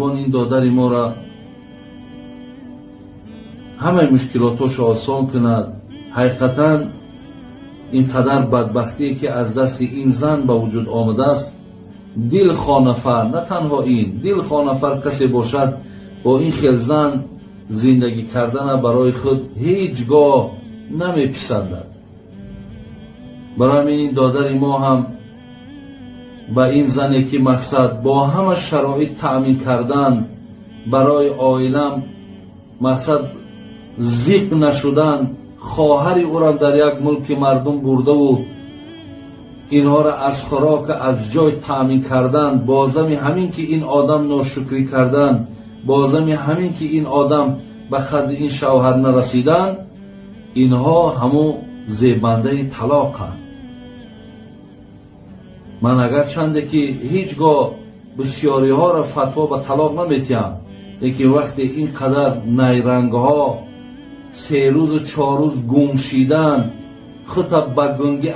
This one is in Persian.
این دادر ما را همه مشکلاتش آسان کند. حقیقتا اینقدر بدبختی که از دست این زن به وجود آمده است، دل خانفر، نه تنها این دل خانفر کسی باشد با این خیل زن زندگی کردن برای خود هیچگاه نمی پسندد. برای این دادر ما هم با این زنی که مقصد با همه شرایط تأمین کردن برای عائلم، مقصد زیق نشدن، خواهری او را در یک ملک مردم برده و اینها را از خوراک از جای تأمین کردن، بازم همین که این آدم ناشکری کردن، بازم همین که این آدم به قدر این شوهر نرسیدن، اینها همو زیبنده طلاق هست. من اگر چنده که هیچگاه بسیاری ها را فتوا به طلاق نمیتیم، لیکن وقتی اینقدر نیرنگ ها 3 روز و 4 روز گم شیدن، خود به گنگی